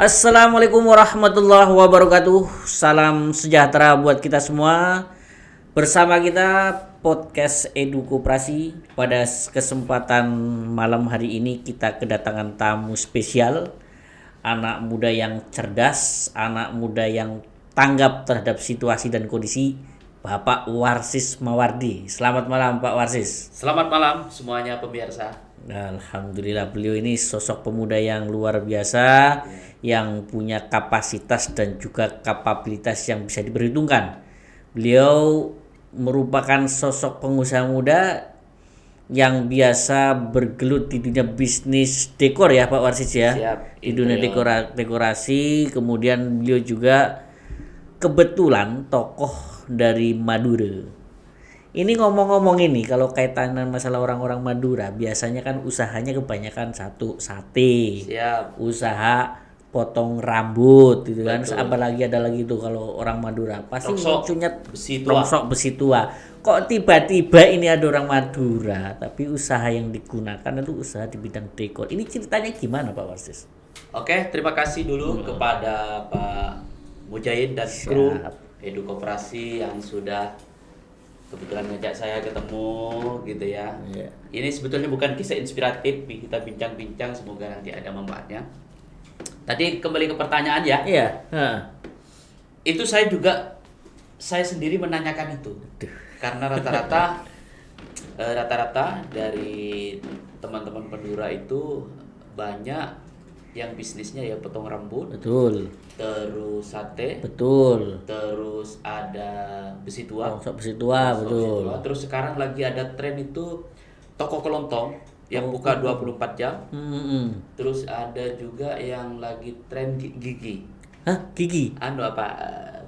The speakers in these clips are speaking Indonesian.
Assalamualaikum warahmatullahi wabarakatuh. Salam sejahtera buat kita semua. Bersama kita podcast Edu Koperasi. Pada kesempatan malam hari ini kita kedatangan tamu spesial, anak muda yang cerdas, anak muda yang tanggap terhadap situasi dan kondisi, Bapak Warsis Mawardi. Selamat malam Pak Warsis. Selamat malam semuanya pemirsa. Alhamdulillah, beliau ini sosok pemuda yang luar biasa, yang punya kapasitas dan juga kapabilitas yang bisa diperhitungkan. Beliau merupakan sosok pengusaha muda yang biasa bergelut di dunia bisnis dekor ya Pak Warsis ya. Siap. Di dunia dekorasi, kemudian beliau juga kebetulan tokoh dari Madura. Ini ngomong-ngomong ini, kalau kaitan masalah orang-orang Madura, biasanya kan usahanya kebanyakan satu sate, Siap. usaha potong rambut gitu kan. Betul. Apalagi ada lagi tuh kalau orang Madura pasti Rongsok munculnya besi tua. rongsok besi tua. Kok tiba-tiba ini ada orang Madura, tapi usaha yang digunakan itu usaha di bidang dekor. Ini ceritanya gimana Pak Warsis? Oke, terima kasih dulu kepada Pak Mujahid dan kru Edu Koperasi yang sudah kebetulan ngajak saya ketemu gitu ya. Iya. Ini sebetulnya bukan kisah inspiratif, kita bincang-bincang, semoga nanti ada manfaatnya. Tadi kembali ke pertanyaan ya. Iya. Heeh. Itu saya sendiri menanyakan itu. Karena rata-rata dari teman-teman Madura itu banyak yang bisnisnya ya potong rambut, Betul. terus sate, Betul. terus ada besi tua. Rongsok besi tua, Rongsok besi betul. tua. Terus sekarang lagi ada tren itu toko kelontong yang buka 24 jam. Terus ada juga yang lagi tren gigi. Hah, gigi?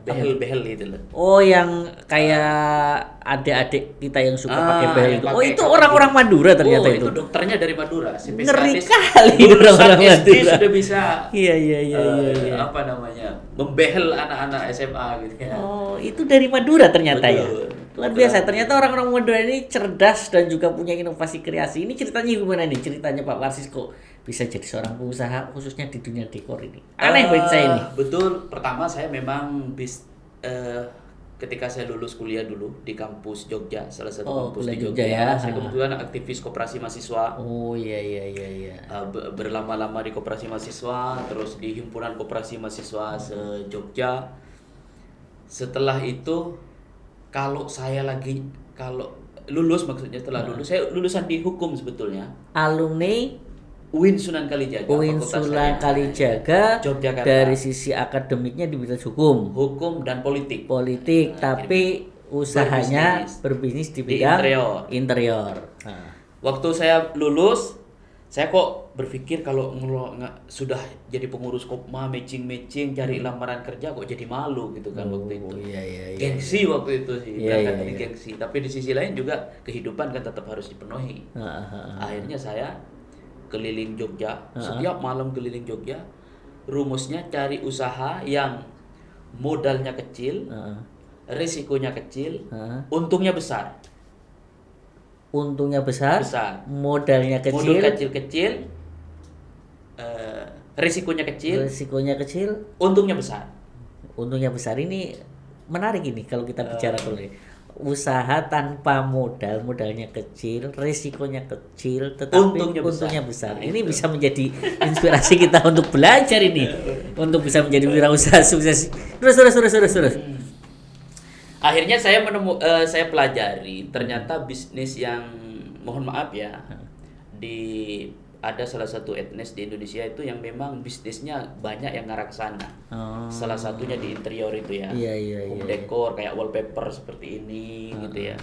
Behel-behel itu loh. Oh, yang kayak adik-adik kita yang suka pakai behel yang itu. Oh, pakai itu kapak orang-orang gigi. Madura ternyata itu. Dokternya dari Madura. Ngeri Spesialis kali lulusan orang-orang SD Madura. sudah bisa Iya, iya, iya, iya. apa namanya? Membehel anak-anak SMA gitu ya. Oh, itu dari Madura ternyata ya. Betul. Luar biasa. Ternyata orang-orang Madura ini cerdas dan juga punya inovasi kreasi. Ini ceritanya gimana nih? Ceritanya Pak Warsis kok bisa jadi seorang pengusaha khususnya di dunia dekor ini. Aneh bagi saya ini. Betul. Pertama saya memang ketika saya lulus kuliah dulu di kampus Jogja, salah satu kampus kuliah di Jogja Jogja. ya. Saya kebetulan aktivis koperasi mahasiswa. Oh, iya, iya, iya, iya. Berlama-lama di koperasi mahasiswa, terus di himpunan koperasi mahasiswa se-Jogja. Setelah itu kalau lulus, maksudnya setelah lulus, saya lulusan di hukum sebetulnya. Alumni UIN Sunan Kalijaga. UIN fakultas Sunan saya. Kalijaga. Yogyakarta. Dari sisi akademiknya di bidang Hukum dan politik. tapi usahanya berbisnis di bidang interior. Nah. Waktu saya lulus, saya kok berpikir kalau sudah jadi pengurus Kopma, matching cari lamaran kerja kok jadi malu gitu kan waktu itu. Iya. Gengsi waktu itu sih, Iya, berangkat iya, dari iya. gengsi. Tapi di sisi lain juga kehidupan kan tetap harus dipenuhi. Akhirnya saya keliling Jogja, setiap malam keliling Jogja, rumusnya cari usaha yang modalnya kecil, risikonya kecil, untungnya besar. Untungnya besar. Modalnya Modal kecil, kecil, risikonya kecil, untungnya besar. Untungnya besar. Ini menarik ini kalau kita bicara usaha tanpa modalnya kecil, risikonya kecil, tetapi untungnya besar. Ini bisa menjadi inspirasi kita untuk belajar ini, untuk bisa menjadi wirausaha sukses. Terus. Akhirnya saya saya pelajari ternyata bisnis yang, mohon maaf ya, ada salah satu etnis di Indonesia itu yang memang bisnisnya banyak yang ngarah ke sana. Salah satunya di interior itu ya. Iya. Dekor kayak wallpaper seperti ini gitu ya.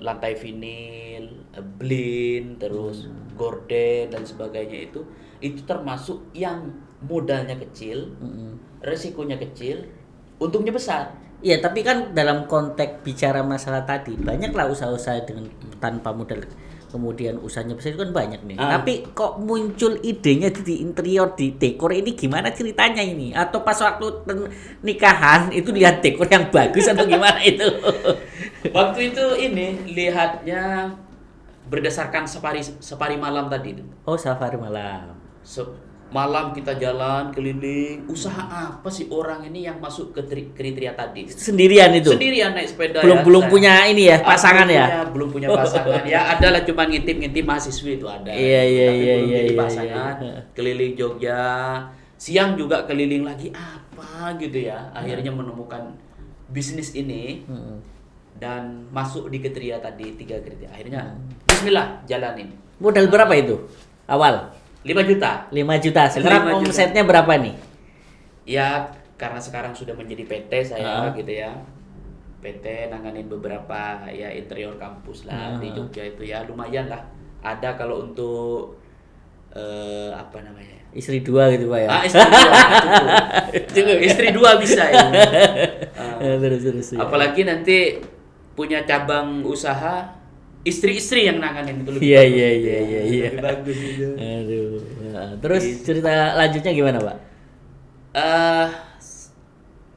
Lantai vinil, blind, terus gorden dan sebagainya itu termasuk yang modalnya kecil, resikonya kecil, untungnya besar. Iya, tapi kan dalam konteks bicara masalah tadi, banyaklah usaha-usaha dengan tanpa modal, kemudian usahanya besar itu kan banyak nih. Tapi kok muncul idenya di interior, di dekor ini gimana ceritanya ini? Atau pas waktu nikahan itu lihat dekor yang bagus atau gimana itu? Waktu itu ini lihatnya berdasarkan safari malam tadi. Oh, safari malam. malam kita jalan keliling. Usaha apa sih orang ini yang masuk ke kriteria tadi? Sendirian itu. Sendirian naik sepeda Belum punya ini ya, pasangan belum punya pasangan. Ya adalah cuma ngintip-ngintip mahasiswi itu ada. Iya. Belum jadi pasangan. Keliling Jogja. Siang juga keliling lagi apa gitu ya. Akhirnya menemukan bisnis ini. Dan masuk di kriteria tadi 3 kriteria. Akhirnya bismillah jalanin. Modal berapa itu awal? 5 juta. 5 juta. Sekarang 5 juta. omsetnya berapa nih? Ya karena sekarang sudah menjadi PT saya gitu ya. PT nanganin beberapa ya interior kampus lah di Jogja itu ya lumayan lah. Ada kalau untuk apa namanya? Istri 2 gitu Pak ya. Istri 2 cukup. Istri 2 bisa ya. Terus. Apalagi nanti punya cabang usaha istri-istri yang nanganin itu lebih Iya. lebih bagus gitu. Aduh. Terus cerita lanjutnya gimana, Pak?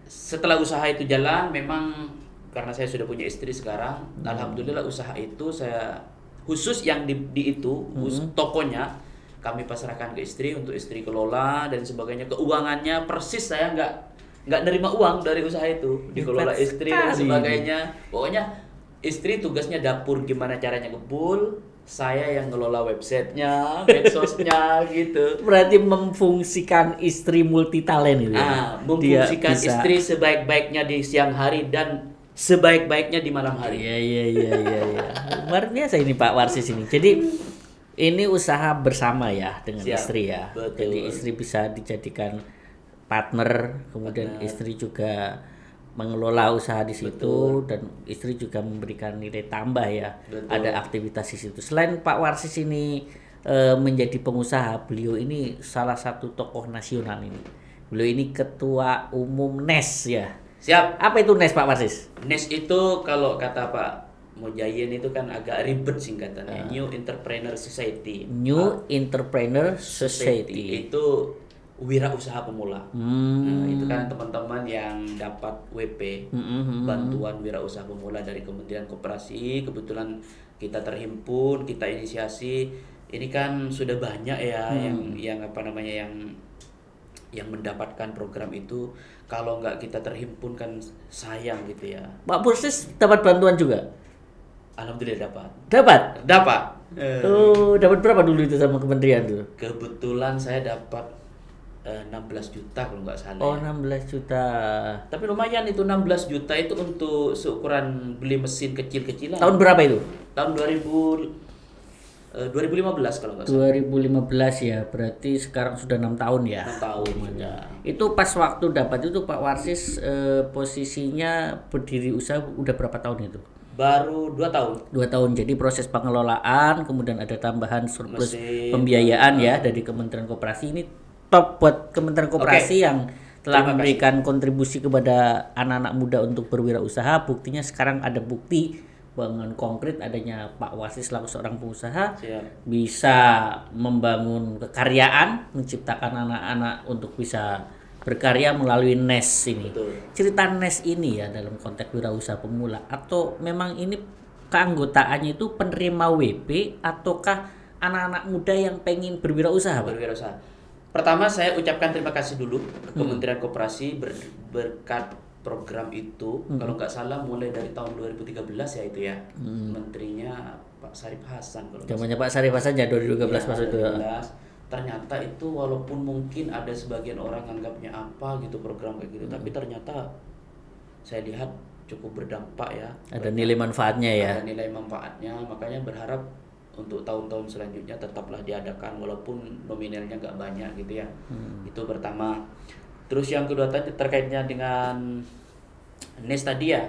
Setelah usaha itu jalan, memang karena saya sudah punya istri sekarang, alhamdulillah usaha itu saya khusus yang di itu tokonya kami pasrahkan ke istri untuk istri kelola dan sebagainya. Keuangannya persis saya nggak nerima uang dari usaha itu, dikelola istri dan sebagainya. Pokoknya istri tugasnya dapur gimana caranya ngebul, saya yang ngelola websitenya, medsosnya gitu. Berarti memfungsikan istri multi talent itu. Memfungsikan istri sebaik-baiknya di siang hari dan sebaik-baiknya di malam hari. Iya. Luar biasa ini Pak Warsis ini. Jadi ini usaha bersama ya dengan istri ya. Betul. Jadi istri bisa dijadikan partner, kemudian istri juga mengelola usaha di situ. Dan istri juga memberikan nilai tambah ya. Betul. Ada aktivitas di situ. Selain Pak Warsis ini menjadi pengusaha, beliau ini salah satu tokoh nasional ini. Beliau ini ketua umum NES ya. Siap. Apa itu NES Pak Warsis? NES itu kalau kata Pak Mojayen itu kan agak ribet singkatannya. New Entrepreneur Society. New Entrepreneur Society. Itu wirausaha pemula. Nah, itu kan teman-teman yang dapat WP, bantuan wirausaha pemula dari Kementerian Koperasi. Kebetulan kita terhimpun, kita inisiasi. Ini kan sudah banyak ya yang apa namanya yang mendapatkan program itu. Kalau nggak kita terhimpun kan sayang gitu ya. Pak Warsis dapat bantuan juga? Alhamdulillah dapat. Dapat. Dapat berapa dulu itu sama kementerian tuh? Kebetulan saya dapat 16 juta kalau nggak salah. Oh, 16 juta. Tapi lumayan itu 16 juta itu untuk seukuran beli mesin kecil-kecilan. Tahun berapa itu? Tahun 2015 kalau nggak salah. 2015 ya, berarti sekarang sudah 6 tahun ya. 6 tahun ya. Itu pas waktu dapat itu Pak Warsis posisinya berdiri usaha udah berapa tahun itu? Baru 2 tahun. 2 tahun. Jadi proses pengelolaan, kemudian ada tambahan surplus Mesin, pembiayaan ya dari Kementerian Koperasi. Ini top buat Kementerian Koperasi yang telah memberikan kontribusi kepada anak-anak muda untuk berwirausaha. Buktinya sekarang ada bukti dengan konkret adanya Pak Warsis selaku seorang pengusaha. Siap. Bisa membangun kekaryaan, menciptakan anak-anak untuk bisa berkarya melalui NES ini. Betul. Cerita NES ini ya dalam konteks wirausaha pemula, atau memang ini keanggotaannya itu penerima WP ataukah anak-anak muda yang pengen berwirausaha, Pak? Berwirausaha. Pertama saya ucapkan terima kasih dulu ke Kementerian Koperasi berkat program itu. Kalau nggak salah mulai dari tahun 2013 ya itu ya. Menterinya Pak Sarip Hasan kalau nggak Zamannya Pak Sarip Hasan ya 2013 masuk itu. 2013. Ternyata itu walaupun mungkin ada sebagian orang anggapnya apa gitu program kayak gitu, tapi ternyata saya lihat cukup berdampak ya. Ada nilai manfaatnya ya. Ada nilai manfaatnya, makanya berharap untuk tahun-tahun selanjutnya tetaplah diadakan walaupun nominalnya nggak banyak gitu ya. Itu pertama. Terus yang kedua tadi terkaitnya dengan NES tadi ya.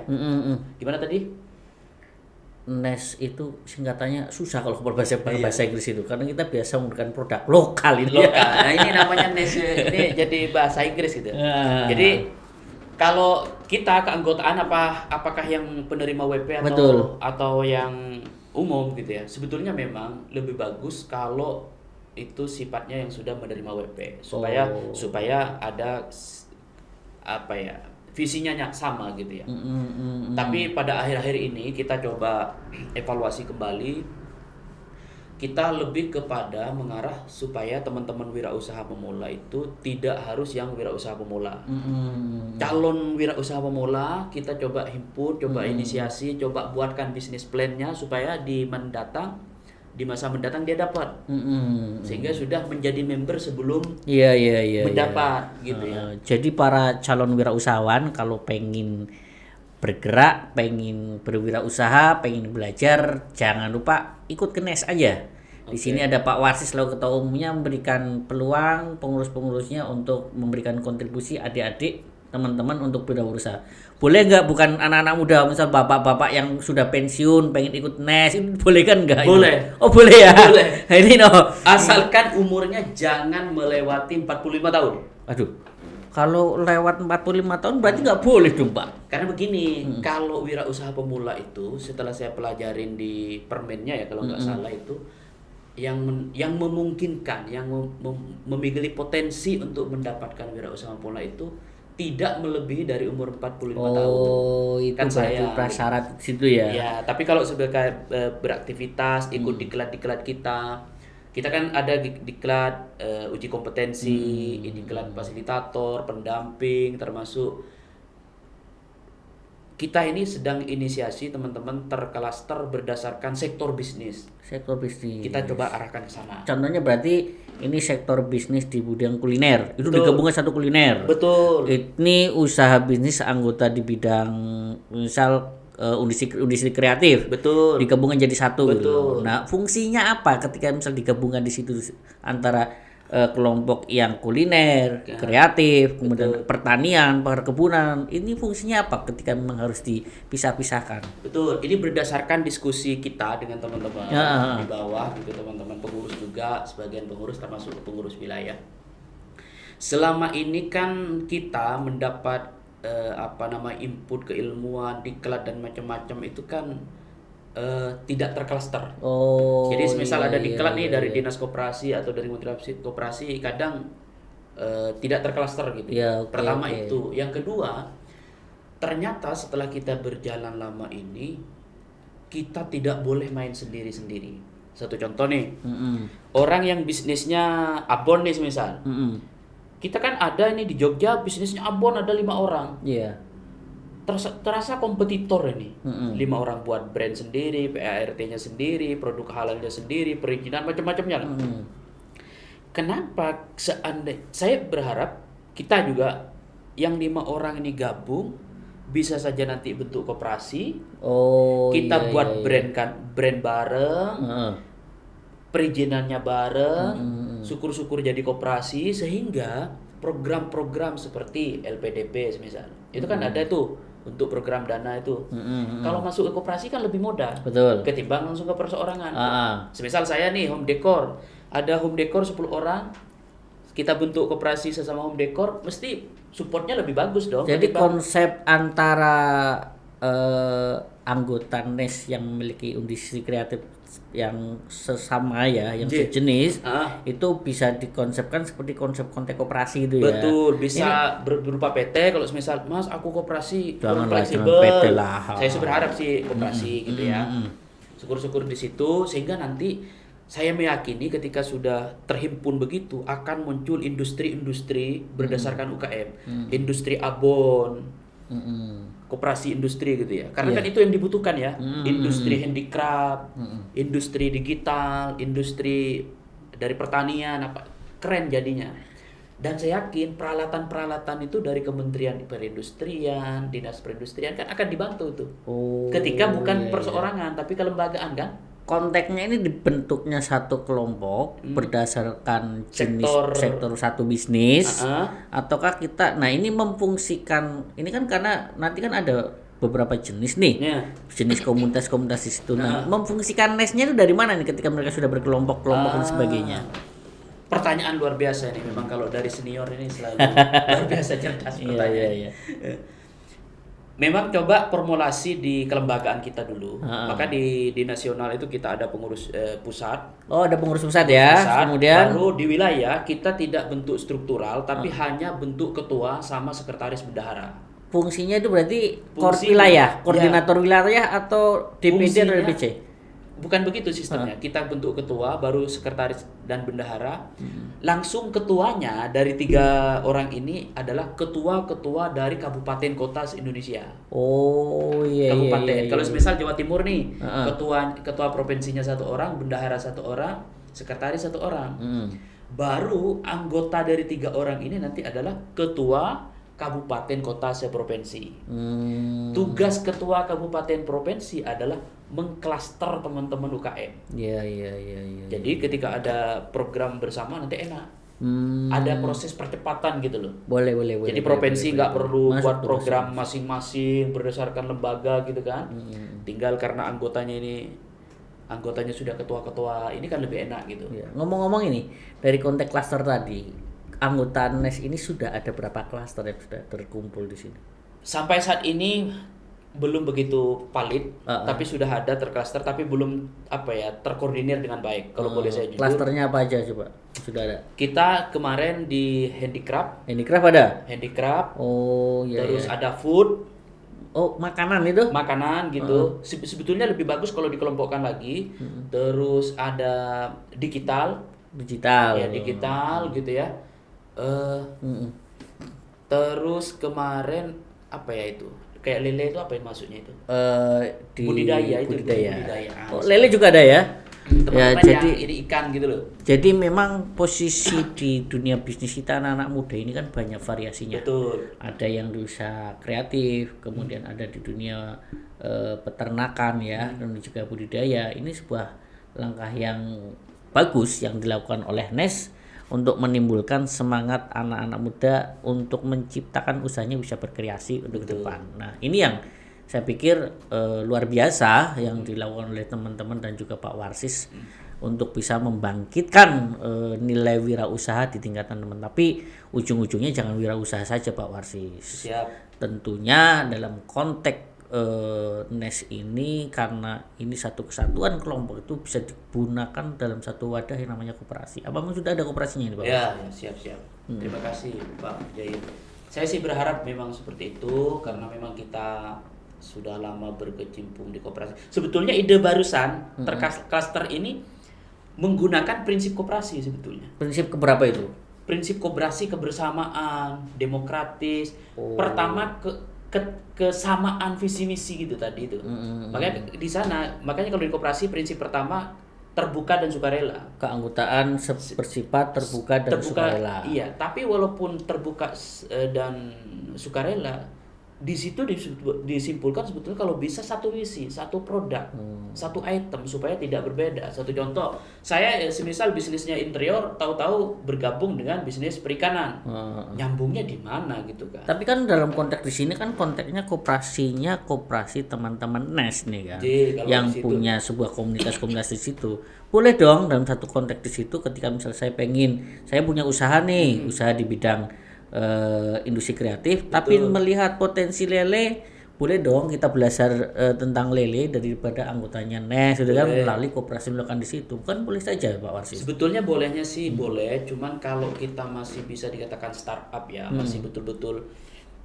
Gimana tadi? NES itu singkatannya susah kalau berbahasa Inggris itu, karena kita biasa menggunakan produk lokal ini. Lokal. Nah ini namanya NES ini jadi bahasa Inggris gitu. Jadi kalau kita keanggotaan apakah yang penerima WP atau yang umum gitu ya. Sebetulnya memang lebih bagus kalau itu sifatnya yang sudah menerima WP supaya ada apa ya, visinya sama gitu ya. Tapi pada akhir-akhir ini kita coba evaluasi kembali. kita lebih kepada mengarah supaya teman-teman wirausaha pemula itu tidak harus yang wirausaha pemula. Calon wirausaha pemula kita coba himpun, coba inisiasi, coba buatkan bisnis plan-nya supaya di masa mendatang dia dapat. Sehingga sudah menjadi member sebelum mendapat gitu ya. Jadi para calon wirausahawan kalau pengen bergerak, pengen berwirausaha, pengen belajar, jangan lupa ikut ke NES aja. Di sini ada Pak Warsis selaku ketua umumnya memberikan peluang pengurus-pengurusnya untuk memberikan kontribusi adik-adik teman-teman untuk berwirausaha. Boleh nggak bukan anak-anak muda, misal bapak-bapak yang sudah pensiun pengen ikut NES, itu boleh kan nggak? Boleh. Oh boleh ya. Boleh. Ini asalkan umurnya jangan melewati 45 tahun. Aduh. Kalau lewat 45 tahun berarti nggak boleh dong, Pak. Karena begini, kalau wirausaha pemula itu setelah saya pelajarin di permennya ya kalau nggak salah itu yang memungkinkan, yang memiliki potensi untuk mendapatkan wirausaha pemula itu tidak melebihi dari umur 45 tahun. Oh, itu kan saya prasyarat situ ya. Ya, tapi kalau sebagai beraktivitas, ikut diklat-diklat kita kan ada diklat uji kompetensi, diklat fasilitator, pendamping, termasuk kita ini sedang inisiasi teman-teman terklaster berdasarkan sektor bisnis. Sektor bisnis. Kita coba arahkan ke sana. Contohnya berarti ini sektor bisnis di bidang kuliner. Itu digabungkan satu kuliner. Betul. Ini usaha bisnis anggota di bidang misal industri kreatif. Betul. Digabungkan jadi satu. Betul. Gitu. Nah, fungsinya apa ketika misal digabungkan di situ antara kelompok yang kuliner, kreatif, kemudian pertanian, perkebunan. Ini fungsinya apa ketika memang harus dipisah-pisahkan? Betul. Ini berdasarkan diskusi kita dengan teman-teman di bawah gitu, teman-teman pengurus juga, sebagian pengurus termasuk pengurus wilayah. Selama ini kan kita mendapat input keilmuan, diklat dan macam-macam itu kan tidak terklaster. Jadi misal ada diklat nih dari Dinas Koperasi atau dari Kementerian Koperasi kadang tidak terklaster gitu. Pertama itu. Yang kedua, ternyata setelah kita berjalan lama ini kita tidak boleh main sendiri-sendiri. Satu contoh nih. Orang yang bisnisnya abon nih misal. Kita kan ada ini di Jogja bisnisnya abon ada 5 orang. Terasa kompetitor ini. 5 orang buat brand sendiri, PART-nya sendiri, produk halalnya sendiri, perizinan macam-macamnya. Kenapa saya berharap kita juga yang 5 orang ini gabung bisa saja nanti bentuk koperasi. Kita buat brand bareng. Perizinannya bareng, syukur-syukur jadi koperasi sehingga program-program seperti LPDP misal itu kan ada tuh untuk program dana itu. Kalau masuk ke koperasi kan lebih mudah. Betul. Ketimbang langsung ke perseorangan. Semisal saya nih home decor, ada home decor 10 orang, kita bentuk koperasi sesama home decor, mesti supportnya lebih bagus dong. Jadi konsep antara anggota NES yang memiliki industri kreatif yang sesama ya, yang sejenis itu bisa dikonsepkan seperti konsep koperasi itu ya. Betul, bisa berupa PT. Kalau misal Mas aku koperasi kurang fleksibel, PT lah. Saya berharap sih koperasi gitu ya. Syukur-syukur di situ sehingga nanti saya meyakini ketika sudah terhimpun begitu akan muncul industri-industri berdasarkan UKM, industri abon, koperasi industri gitu ya. Karena kan itu yang dibutuhkan ya. Industri handicraft, industri digital, industri dari pertanian apa keren jadinya. Dan saya yakin peralatan-peralatan itu dari Kementerian Perindustrian, Dinas Perindustrian kan akan dibantu tuh. Ketika bukan perseorangan tapi kelembagaan kan. Konteksnya ini dibentuknya satu kelompok berdasarkan jenis sektor satu bisnis ataukah kita ini memfungsikan ini kan karena nanti kan ada beberapa jenis nih jenis komunitas-komunitas di situ. Memfungsikan NES-nya itu dari mana nih ketika mereka sudah berkelompok-kelompok dan sebagainya? Pertanyaan luar biasa nih memang kalau dari senior ini selalu luar biasa cerdas pertanyaan. Memang coba formulasi di kelembagaan kita dulu. Maka di nasional itu kita ada pengurus pusat. Ada pengurus pusat ya. Kemudian baru di wilayah kita tidak bentuk struktural tapi hanya bentuk ketua sama sekretaris bendahara. Fungsinya itu berarti wilayah, koordinator wilayah atau DPD atau DPC? bukan begitu sistemnya. Kita bentuk ketua, baru sekretaris dan bendahara. Langsung ketuanya dari 3 orang ini adalah ketua-ketua dari kabupaten kota se-Indonesia. Oh iya Kabupaten. iya. Kalau misal Jawa Timur nih, ketua provinsinya 1 orang, bendahara 1 orang, sekretaris 1 orang. Baru anggota dari 3 orang ini nanti adalah ketua kabupaten kota seprovinsi. Tugas ketua kabupaten provinsi adalah mengklaster teman-teman UKM. Iya. Jadi ketika ada program bersama nanti enak. Ada proses percepatan gitu loh. Boleh. Jadi provinsi nggak perlu buat program masing-masing berdasarkan lembaga gitu kan. Tinggal karena anggotanya sudah ketua-ketua, ini kan lebih enak gitu. Ya. Ngomong-ngomong ini, dari konteks klaster tadi, anggota NES ini sudah ada berapa klaster yang sudah terkumpul di sini? Sampai saat ini belum begitu valid, tapi sudah ada terklaster, tapi belum terkoordinir dengan baik. Kalau boleh saya jujur. Klasternya apa aja coba? Sudah ada. Kita kemarin di handicraft. Handicraft ada? Handicraft. Oh iya. Terus ada food. Oh, makanan itu? Makanan gitu. Sebetulnya lebih bagus kalau dikelompokkan lagi. Terus ada digital. Ya, digital gitu ya. Terus kemarin apa ya itu? Kayak lele itu apa yang maksudnya itu? Budidaya. Oh, lele juga ada ya? Teman-teman Ya, jadi ini ikan gitu loh. Jadi memang posisi di dunia bisnis kita anak-anak muda ini kan banyak variasinya. Betul. Ada yang di usaha kreatif, kemudian ada di dunia peternakan ya, dan juga budidaya. Ini sebuah langkah yang bagus yang dilakukan oleh NES untuk menimbulkan semangat anak-anak muda untuk menciptakan usahanya bisa berkreasi untuk ke depan. Nah, ini yang saya pikir luar biasa yang dilakukan oleh teman-teman dan juga Pak Warsis untuk bisa membangkitkan nilai wirausaha di tingkatan teman. Tapi ujung-ujungnya jangan wirausaha saja Pak Warsis. Siap. Tentunya dalam konteks NES ini, karena ini satu kesatuan kelompok, itu bisa digunakan dalam satu wadah yang namanya koperasi. Apa memang sudah ada koperasinya ini Pak? Ya, siap. Terima kasih Pak Jaya. Saya sih berharap memang seperti itu karena memang kita sudah lama berkecimpung di koperasi. Sebetulnya ide barusan tercluster ini menggunakan prinsip koperasi sebetulnya. Prinsip keberapa itu? Prinsip koperasi kebersamaan, demokratis. Pertama kesamaan visi misi gitu tadi itu. Makanya di sana, makanya kalau di koperasi prinsip pertama terbuka dan sukarela. Keanggotaan bersifat terbuka dan sukarela. Iya, tapi walaupun terbuka dan sukarela, di situ disimpulkan sebetulnya kalau bisa satu visi, satu produk, satu item supaya tidak berbeda. Satu contoh, saya semisal bisnisnya interior, tahu-tahu bergabung dengan bisnis perikanan, nyambungnya di mana gitu kan? Tapi kan dalam konteks di sini kan konteksnya koperasinya koperasi teman-teman NES nih kan, yang punya sebuah komunitas di situ. Boleh dong dalam satu konteks di situ, ketika misal saya punya usaha nih, usaha di bidang industri kreatif. Betul. Tapi melihat potensi lele, boleh dong kita belajar tentang lele daripada anggotanya NES, gitu kan, melalui koperasi melakukan di situ. Kan boleh saja Pak Warsis. Sebetulnya bolehnya sih boleh, cuman kalau kita masih bisa dikatakan startup ya, masih betul-betul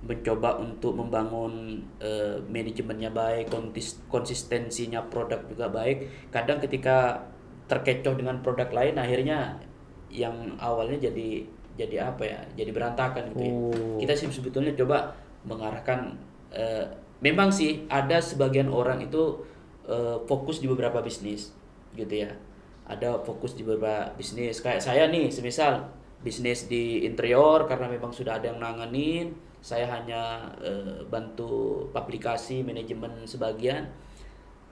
mencoba untuk membangun manajemennya baik, konsistensinya produk juga baik. Kadang ketika terkecoh dengan produk lain, akhirnya yang awalnya jadi berantakan gitu ya. Kita sih sebetulnya coba mengarahkan, memang sih ada sebagian orang itu fokus di beberapa bisnis gitu ya. Ada fokus di beberapa bisnis. Kayak saya nih, semisal bisnis di interior karena memang sudah ada yang nanganin, saya hanya bantu publikasi, manajemen sebagian.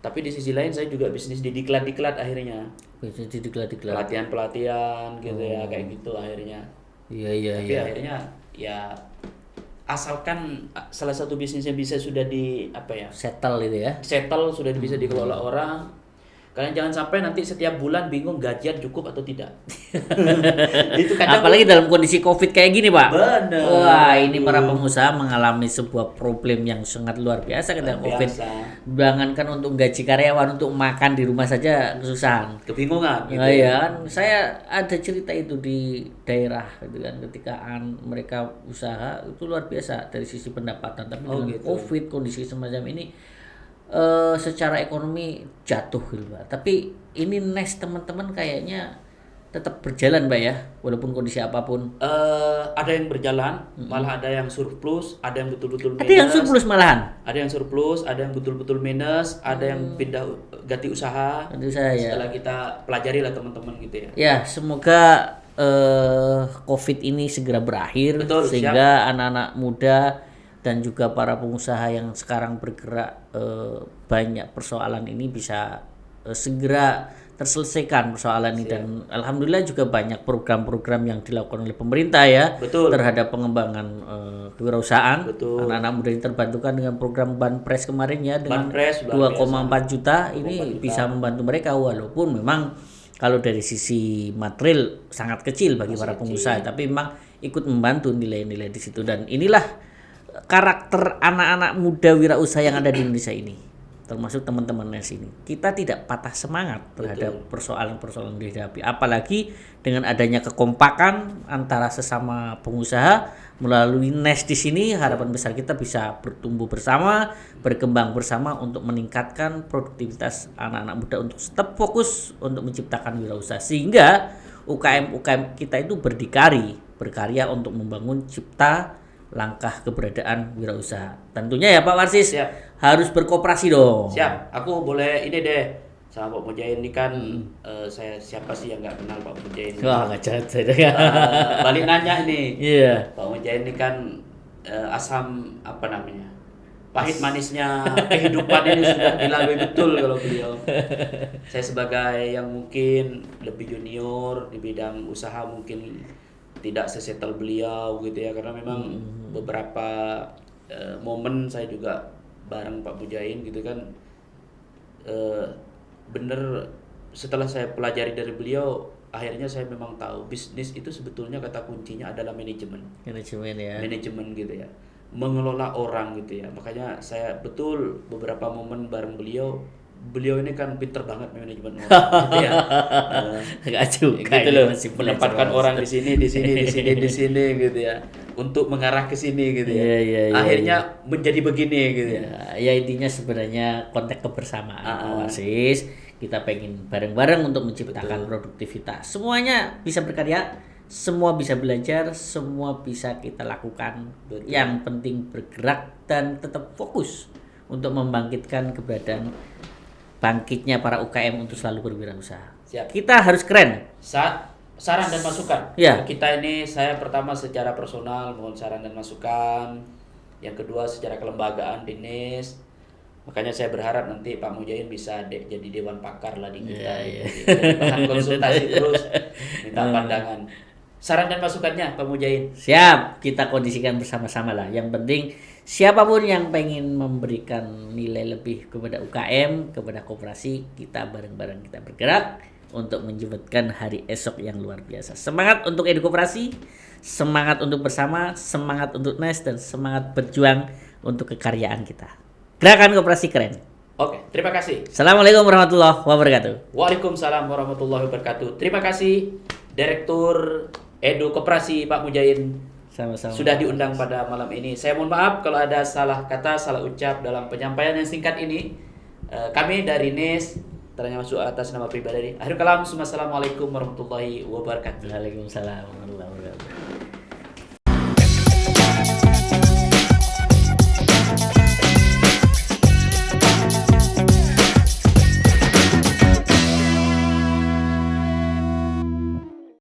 Tapi di sisi lain saya juga bisnis di diklat akhirnya. Bisnis di diklat. Pelatihan gitu ya, kayak gitu akhirnya. Iya. Tapi akhirnya ya asalkan salah satu bisnisnya bisa sudah settle gitu ya. Settle sudah bisa dikelola orang. Kalian jangan sampai nanti setiap bulan bingung gajian cukup atau tidak. Itu apalagi dalam kondisi Covid kayak gini, Pak. Benar. Wah, ini para pengusaha mengalami sebuah problem yang sangat luar biasa ketika Covid. Jangankan untuk gaji karyawan, untuk makan di rumah saja kesusahan. Kebingungan gitu. Nah, ya kan, saya ada cerita itu di daerah gitu kan, ketika mereka usaha itu luar biasa dari sisi pendapatan, tapi dengan gitu. Covid kondisi semacam ini secara ekonomi jatuh gitu Pak. Tapi ini NES teman-teman kayaknya tetap berjalan Pak ya, walaupun kondisi apapun. Ada yang berjalan, malah ada yang surplus, ada yang betul-betul minus. Ada yang surplus malahan. Ada yang surplus, ada yang betul-betul minus, ada yang pindah ganti usaha. Ganti usaha ya. Setelah kita pelajari lah teman-teman gitu ya. Ya, semoga COVID ini segera berakhir. Betul, sehingga anak-anak muda dan juga para pengusaha yang sekarang bergerak banyak persoalan ini bisa segera terselesaikan persoalan ini. Dan alhamdulillah juga banyak program-program yang dilakukan oleh pemerintah ya. Betul. Terhadap pengembangan kewirausahaan. Betul. Anak-anak muda ini terbantukan dengan program Banpres kemarin ya, dengan Banpres 2,4 juta ini bisa membantu mereka, walaupun memang kalau dari sisi material sangat kecil bagi para pengusaha, tapi memang ikut membantu nilai-nilai di situ. Dan inilah karakter anak-anak muda wirausaha yang ada di Indonesia ini, termasuk teman-teman NES ini. Kita tidak patah semangat terhadap persoalan-persoalan yang dihadapi, apalagi dengan adanya kekompakan antara sesama pengusaha melalui NES di sini. Harapan besar kita bisa bertumbuh bersama, berkembang bersama untuk meningkatkan produktivitas anak-anak muda untuk tetap fokus untuk menciptakan wirausaha, sehingga UKM kita itu berkarya untuk membangun cipta langkah keberadaan wirausaha. Tentunya ya Pak Warsis, harus berkooperasi dong. Siap, aku boleh ini deh sama Pak Mujain ini kan. Saya siapa sih yang nggak kenal Pak Mujain? Wah, nggak jahat saya. Balik nanya ini. Iya. Pak Mujain ini kan asam apa namanya? Pahit manisnya kehidupan ini sudah dilalui betul kalau beliau. Saya sebagai yang mungkin lebih junior di bidang usaha mungkin tidak sesettle beliau gitu ya, karena memang beberapa momen saya juga bareng Pak Mujain gitu kan. Bener, setelah saya pelajari dari beliau, akhirnya saya memang tahu bisnis itu sebetulnya kata kuncinya adalah manajemen ya, manajemen gitu ya, mengelola orang gitu ya. Makanya saya betul beberapa momen bareng beliau ini kan pinter banget manajemen orang gitu ya. Agak juga gitu loh, menempatkan orang di sini gitu ya, untuk mengarah ke sini gitu ya. Akhirnya menjadi begini gitu ya. Ya intinya sebenarnya konteks kebersamaan Warsis. Kita pengen bareng-bareng untuk menciptakan produktivitas. Semuanya bisa berkarya, semua bisa belajar, semua bisa kita lakukan. Yang penting bergerak dan tetap fokus untuk membangkitkan keberadaan bangkitnya para UKM untuk selalu berwirausaha. Siap. Kita harus keren. Saran dan masukan. Ya. Kita ini, saya pertama secara personal mohon saran dan masukan. Yang kedua secara kelembagaan di NES. Makanya saya berharap nanti Pak Mujain bisa jadi dewan pakar lah di kita. Bahan konsultasi terus, minta pandangan. Saran dan masukannya Pak Mujain. Siap, kita kondisikan bersama-sama lah. Yang penting siapapun yang pengen memberikan nilai lebih kepada UKM, kepada koperasi, kita bareng-bareng kita bergerak untuk menjemputkan hari esok yang luar biasa. Semangat untuk edukooperasi, semangat untuk bersama, semangat untuk NES, dan semangat berjuang untuk kekaryaan kita. Gerakan Koperasi Keren. Oke, terima kasih. Assalamualaikum warahmatullahi wabarakatuh. Waalaikumsalam warahmatullahi wabarakatuh. Terima kasih Direktur Edu Koperasi Pak Mujain. Sama-sama. Sudah diundang pada malam ini. Saya mohon maaf kalau ada salah kata, salah ucap dalam penyampaian yang singkat ini. Kami dari NES ternyata masuk atas nama pribadi. Akhirul kalam, assalamualaikum warahmatullahi wabarakatuh. Waalaikumsalam warahmatullahi wabarakatuh.